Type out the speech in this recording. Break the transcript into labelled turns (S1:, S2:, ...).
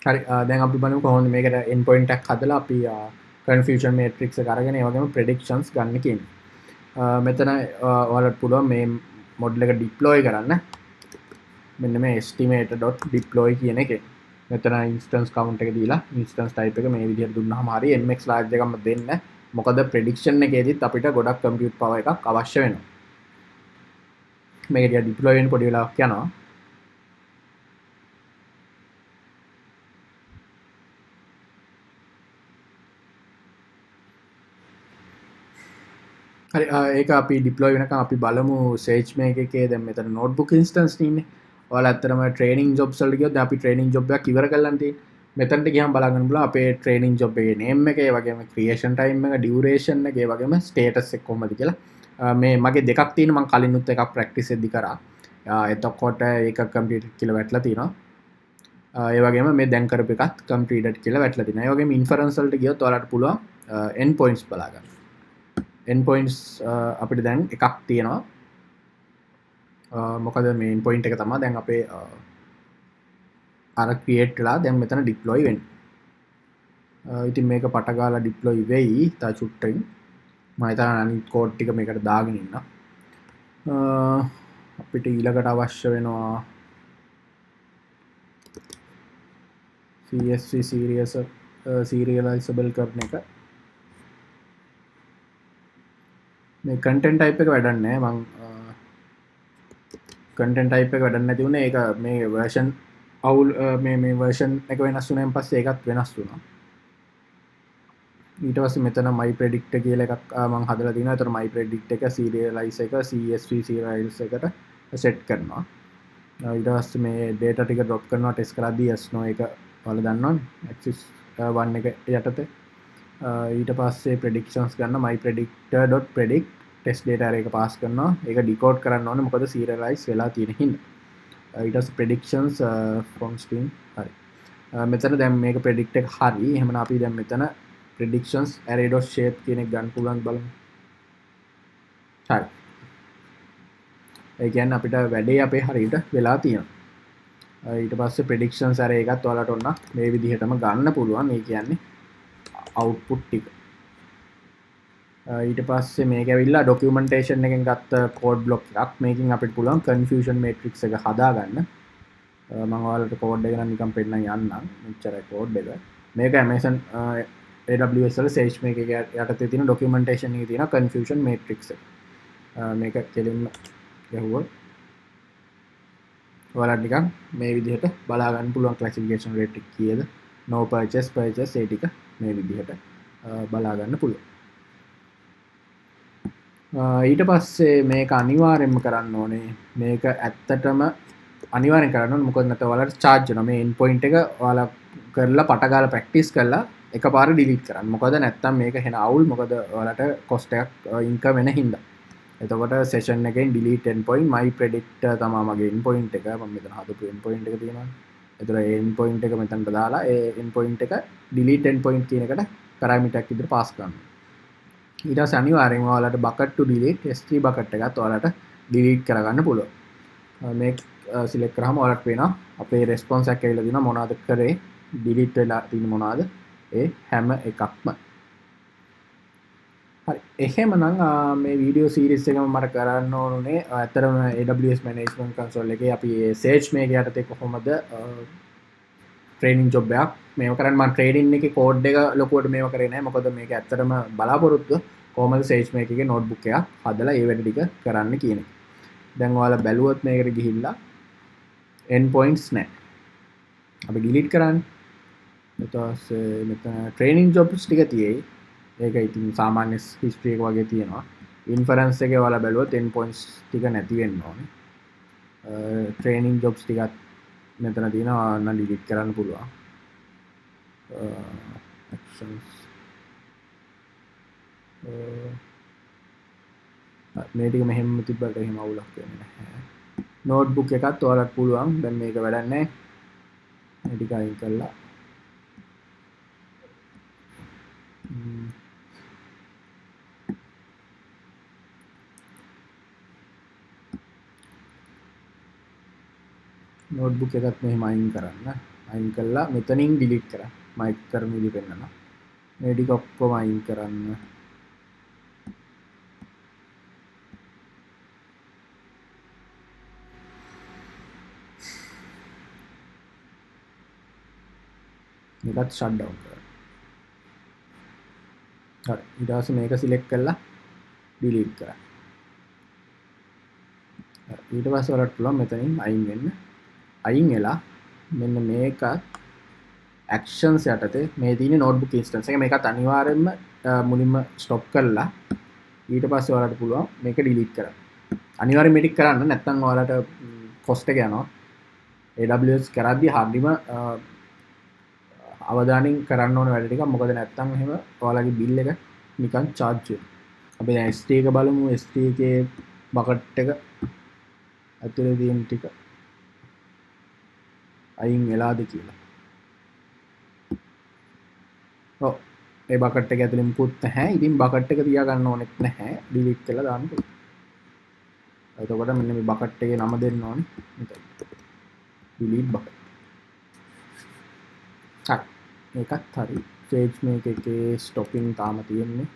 S1: හරි දැන් අපි බලමු කොහොමද මේකට endpoint එකක් හදලා අපි confusion matrix එක අරගෙන ඒ වගේම predictions ගන්න කියන්නේ. මෙතන ඔයාලට පුළුවන් මේ මොඩල් එක deploy කරන්න. මෙන්න මේ estimator.deploy කියන එකේ. මෙතන instance count එක දීලා instance type එක මේ විදිහට දුන්නාම හරි nmax large එකක්ම දෙන්න. මොකද prediction එකේදීත් අපිට ගොඩක් compute power එකක් අවශ්‍ය වෙනවා. මේක ටික deploy වෙන්න පොඩි වෙලාවක් යනවා. හරි ඒක අපි ඩිප්ලොයි වෙනකම් අපි බලමු SageMaker එකේ දැන් මෙතන notebook instance තියෙන්නේ. ඔයාලා ඇත්තටම training jobs වලට ගියොත් දැන් අපි training job එකක් ඉවර කරලා තියෙන්නේ. මෙතනට ගියම බලන්න පුළුවන් අපේ training job එකේ name එක, ඒ වගේම creation time එක, duration එක, ඒ වගේම status එක කොහොමද කියලා. මේ මගේ දෙකක් තියෙන මම කලිනුත් එකක් practice එද්දි කරා. එතකොට ඒක completed කියලා වැටලා තියෙනවා. ඒ වගේම මේ දැන් කරපු එකත් completed කියලා වැටලා තියෙනවා. ඒ වගේම inference වලට ගියොත් ඔයාලට පුළුවන් endpoints බලා ගන්න. endpoints අපිට දැන් එකක් තියෙනවා. මොකද මේ endpoint එක තමයි දැන් අපේ අර create වෙලා දැන් මෙතන deploy වෙන්නේ. ඉතින් මේක පට ගාලා deploy වෙයි තා චුට්ටකින්. මම හිතනවා අනිත් code ටික මේකට දාගෙන ඉන්න. අපිට ඊළඟට අවශ්‍ය වෙනවා CSV serializable කරන එක. මේ content type එක වැඩක් නැහැ මං content type එක වැඩක් නැති වුණේ ඒක මේ version අවුල් මේ version එක වෙනස් වුණාන් පස්සේ ඒකත් වෙනස් වුණා. ඊට පස්සේ මෙතන my predict කියලා එකක් මං හදලා තිනවා. ඒතර my predict එක serialize එක CSV serialize එකට set කරනවා. ඊට පස්සේ මේ data ටික drop කරනවා test කරද්දී yes no එක ඔයාලා දන්නවනේ axis 1 එක යටතේ. ඊට පස්සේ predictions ගන්න my predictor.predict test data array එක pass කරනවා. ඒක decode කරන්න ඕනේ මොකද serialize වෙලා තියෙන හින්දා. ඊට පස්සේ predictions from string හරි. මෙතන දැන් මේක predict එක හරි. එහෙනම් අපි දැන් මෙතන predictions array.shape කියන එක ගන්න පුළුවන් බලමු. හරි. ඒ කියන්නේ අපිට වැඩේ අපේ හරියට වෙලා තියෙනවා. ඊට පස්සේ predictions array එකත් ඔයාලට ඔන්න මේ විදිහටම ගන්න පුළුවන්. ඒ කියන්නේ output ටික. ඊට පස්සේ මේක ඇවිල්ලා documentation එකෙන් ගත්ත code block එකක්. මේකෙන් අපිට පුළුවන් confusion matrix එක හදාගන්න. මම ඔයාලට code එක නම් නිකන් පෙන්නන්න යන්නම්. මෙච්චරයි code එක. මේක Amazon AWS වල SageMaker එක යටතේ තියෙන documentation එකේ තියෙන confusion matrix එක. මේක කෙලින්ම යහුවොත් ඔයාලට නිකන් මේ විදිහට බලා ගන්න පුළුවන් classification rate එක කීයද? no purchase ඒ ටික මේ විදිහට බලා ගන්න පුළුවන්. ඊට පස්සේ මේක අනිවාර්යෙන්ම කරන්න ඕනේ. මේක ඇත්තටම අනිවාර්යෙන් කරන්න ඕනේ. මොකද නැත්නම් ඔයාලට charge වෙනවා. මේ endpoint එක ඔයාලා කරලා පට ගාලා practice කරලා එකපාර delete කරන්න. මොකද නැත්නම් මේක හෙන අවුල්. මොකද ඔයාලට cost එකක් income වෙන හින්දා. එතකොට session එකෙන් delete endpoint my predictor තමයි මගේ endpoint එක. මම මෙතන හදපු endpoint එක තියෙනවා. එතකොට ඒ endpoint එක මෙතනට දාලා ඒ endpoint එක delete endpoint කියන එකට parameter එකක් විදිහට pass කරනවා. ඊට පස්සේ අනිවාර්යෙන්ම ඔයාලට bucket to delete S3 bucket එකත් ඔයාලට delete කරගන්න පුළුවන්. මේක select කරාම ඔයාලට පේනවා අපේ response එකක් ඇවිල්ලා දිනවා මොනවද කරේ delete වෙලා තියෙන මොනවද ඒ හැම එකක්ම. හරි එහෙමනම් මේ වීඩියෝ සීරීස් එකම මට කරන්න ඕනේ ඇත්තටම AWS management console එකේ අපි SageMaker යටතේ කොහොමද training job එකක් මේව කරන්න. මම trading එකේ code එක ලොකුවට මේව කරේ නැහැ. මොකද මේක ඇත්තටම බලාපොරොත්තු කොහොමද SageMaker එකේ notebook එකක් හදලා ඒ වැඩ ටික කරන්න කියන එක. දැන් ඔයාලා බැලුවොත් මේකට ගිහිල්ලා endpoints නැහැ. අපි delete කරන්නේ. ඊට පස්සේ මෙතන training jobs ටික තියෙයි. ඒක ඉතින් සාමාන්‍ය history එක වගේ තියෙනවා. inference එකේ ඔයාලා බැලුවොත් endpoints ටික නැති වෙන්න ඕනේ. training jobs ටිකත් මෙතන තියෙනවා නම් delete කරන්න පුළුවන්. actions මේ ටික මෙහෙම තිබ්බට එහෙම අවුලක් වෙන්නේ නැහැ. notebook එකත් ඔයාලට පුළුවන්. දැන් මේක වැඩක් නැහැ. මේ ටික අයින් කරලා notebook එකත් මෙහෙම අයින් කරන්න. අයින් කළා මෙතනින් ඩිලීට් කරා මම එක කරමු ඉලි පෙන්නනවා මේ ටික ඔක්කොම අයින් කරන්න මේකත් ෂට් ඩවුන් කරන්න හරි ඊට පස්සේ මේක සිලෙක්ට් කරලා ඩිලීට් කරා ඊට පස්සේ ඔයාලට පුළුවන් මෙතනින් අයින් වෙන්න අයින් වෙලා මෙන්න මේක actions යටතේ මේ තියෙන notebook instance එක මේකත් අනිවාර්යෙන්ම මුලින්ම stop කරලා ඊට පස්සේ ඔයාලට පුළුවන් මේක delete කරන්න. අනිවාර්යෙන් මේක කරන්න නැත්නම් ඔයාලට cost එක යනවා. AWS කරද්දී හරියම අවධානයෙන් කරන්න ඕන වැඩ ටික මොකද නැත්නම් එහෙම ඔයාලගේ bill එක නිකන් charge වෙනවා. අපි දැන් ST එක බලමු ST එකේ bucket එක ඇතුලේ තියෙන ටික අයින් වෙලාද කියලා. ඔව් ඒ bucket එක ඇතුලේ මුකුත් නැහැ. ඉතින් bucket එක තියාගන්න ඕනෙත් නැහැ. delete කරලා දාන්න පුළුවන්. එතකොට මෙන්න මේ bucket එකේ නම දෙන්න ඕනේ. මෙතන. delete bucket. හරි. මේකත් හරි. SageMaker එකේ stopping තාම තියෙන්නේ.